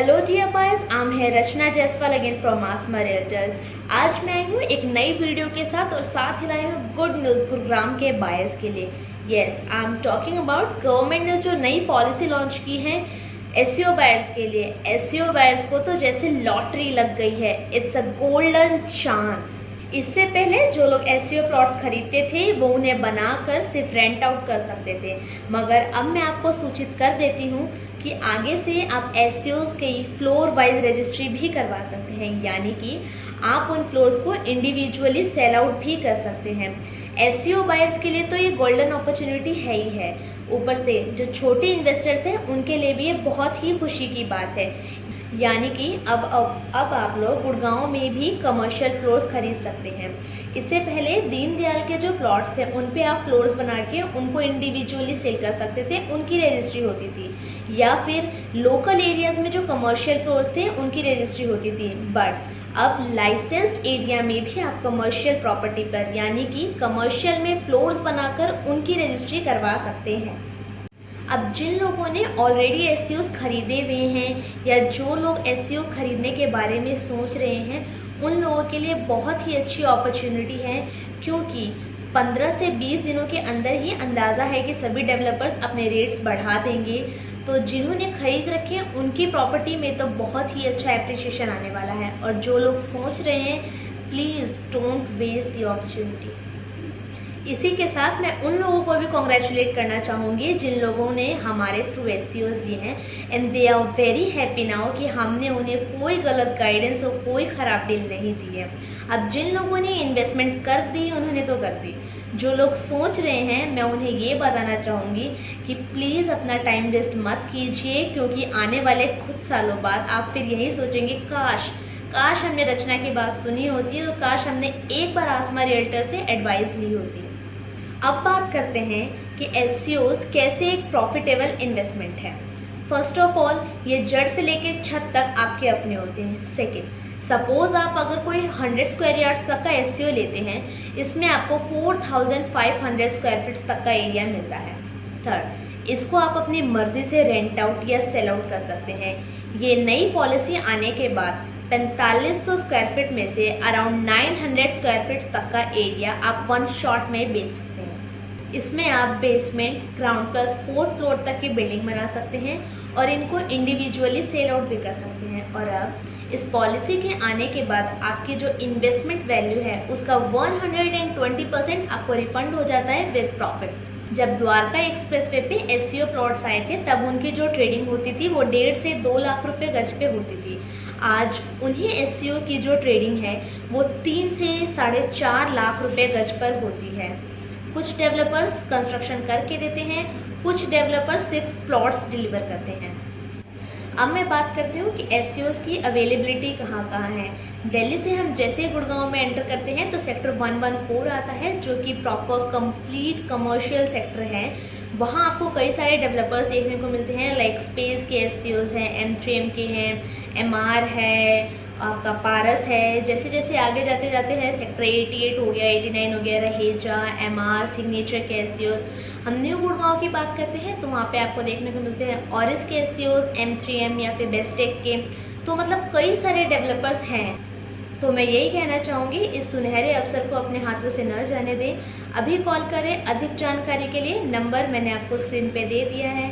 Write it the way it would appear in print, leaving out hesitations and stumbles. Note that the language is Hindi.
Hello dear boys, I am है Rachna Jaiswal again from Aasma realtors. आज मैं आई हूँ एक नई वीडियो के साथ और साथ ही लाई हूँ गुड न्यूज़ गुरुग्राम के बायर्स के लिए। Yes, I am talking about government ने जो नई पॉलिसी लॉन्च की है एसईओ बायर्स के लिए। एसईओ बायर्स को तो जैसे लॉटरी लग गई है, इट्स अ गोल्डन चांस। इससे पहले जो लोग एसईओ प्लॉट्स खरीदते थे वो उन्हें बनाकर सिर्फ रेंट आउट कर सकते थे, मगर अब मैं आपको सूचित कर देती हूँ कि आगे से आप एसईओज की फ्लोर वाइज रजिस्ट्री भी करवा सकते हैं, यानी कि आप उन फ्लोर्स को इंडिविजुअली सेल आउट भी कर सकते हैं। एसईओ बायर्स के लिए तो ये गोल्डन अपॉर्चुनिटी है ही है, ऊपर से जो छोटे इन्वेस्टर्स हैं उनके लिए भी ये बहुत ही खुशी की बात है, यानी कि अब आप लोग गुड़गांव में भी कमर्शियल फ्लोर्स खरीद सकते हैं। इससे पहले दीनदयाल के जो प्लॉट्स थे उन पे आप फ्लोर्स बना के उनको इंडिविजुअली सेल कर सकते थे, उनकी रजिस्ट्री होती थी, या फिर लोकल एरियाज़ में जो कमर्शियल फ्लोर्स थे उनकी रजिस्ट्री होती थी। बट अब लाइसेंस्ड एरिया में भी आप कमर्शियल प्रॉपर्टी पर, यानी कि कमर्शियल में फ्लोर्स बनाकर उनकी रजिस्ट्री करवा सकते हैं। अब जिन लोगों ने ऑलरेडी एसईओज खरीदे हुए हैं या जो लोग एसईओ खरीदने के बारे में सोच रहे हैं, उन लोगों के लिए बहुत ही अच्छी अपॉर्चुनिटी है, क्योंकि 15 से 20 दिनों के अंदर ही अंदाज़ा है कि सभी डेवलपर्स अपने रेट्स बढ़ा देंगे। तो जिन्होंने खरीद रखे हैं उनकी प्रॉपर्टी में तो बहुत ही अच्छा एप्रिसिएशन आने वाला है, और जो लोग सोच रहे हैं please don't waste the opportunity. इसी के साथ मैं उन लोगों को भी कॉन्ग्रेचुलेट करना चाहूँगी जिन लोगों ने हमारे थ्रू एसईओज लिए हैं, and they are very happy now कि हमने उन्हें कोई गलत गाइडेंस और कोई ख़राब डील नहीं दी है। अब जिन लोगों ने इन्वेस्टमेंट कर दी उन्होंने तो कर दी, जो लोग सोच रहे हैं मैं उन्हें ये बताना चाहूँगी कि प्लीज़ अपना टाइम वेस्ट मत कीजिए, क्योंकि आने वाले कुछ सालों बाद आप फिर यही सोचेंगे काश हमने रचना की बात सुनी होती और काश हमने एक बार आसमा रियल्टर से एडवाइस ली होती। अब बात करते हैं कि एसईओज कैसे एक प्रॉफिटेबल इन्वेस्टमेंट है। फर्स्ट ऑफ ऑल, ये जड़ से लेके छत तक आपके अपने होते हैं। सेकंड, सपोज आप अगर कोई 100 स्क्वायर यार्ड्स तक का एसईओ लेते हैं, इसमें आपको 4500 स्क्वायर फीट तक का एरिया मिलता है। थर्ड, इसको आप अपनी मर्जी से रेंट आउट या सेल आउट कर सकते हैं। ये नई पॉलिसी आने के बाद 4500 स्क्वायर फीट में से अराउंड 900 स्क्वायर फीट तक का एरिया आप वन शॉट में बेच सकते हैं। इसमें आप basement, ground plus 4th floor तक की बिल्डिंग बना सकते हैं और इनको इंडिविजुअली सेल आउट भी कर सकते हैं। और अब इस पॉलिसी के आने के बाद आपकी जो इन्वेस्टमेंट वैल्यू है उसका 120% आपको रिफंड हो जाता है विद प्रॉफिट। जब द्वारका एक्सप्रेसवे पे एसईओ प्लॉट्स आए थे तब उनकी जो ट्रेडिंग होती थी वो 1.5 से 2 लाख रुपए गज पे होती थी। आज उन्हीं एसईओ की जो ट्रेडिंग है वो 3 से 4.5 लाख रुपए गज पर होती है। कुछ डेवलपर्स कंस्ट्रक्शन करके देते हैं, कुछ डेवलपर्स सिर्फ प्लॉट्स डिलीवर करते हैं। अब मैं बात करती हूँ कि एसईओज की अवेलेबिलिटी कहाँ कहाँ है। दिल्ली से हम जैसे ही गुड़गांव में एंटर करते हैं तो सेक्टर 114 आता है, जो कि प्रॉपर कंप्लीट कमर्शियल सेक्टर है। वहाँ आपको कई सारे डेवलपर्स देखने को मिलते हैं, लाइक स्पेस के एसईओज हैं, M3M के हैं, MR है, आपका पारस है। जैसे जैसे आगे जाते जाते हैं सेक्टर 88 हो गया, 89 हो गया, रहेजा, MR, सिग्नेचर के एसईओज। हम न्यू गुड़गांव की बात करते हैं तो वहाँ पे आपको देखने को मिलते हैं ऑरिस के एसईओज, M3M या फिर बेस्टेक के। तो मतलब कई सारे डेवलपर्स हैं। तो मैं यही कहना चाहूँगी, इस सुनहरे अवसर को अपने हाथों से न जाने दें। अभी कॉल करें अधिक जानकारी के लिए, नंबर मैंने आपको स्क्रीन पे दे दिया है।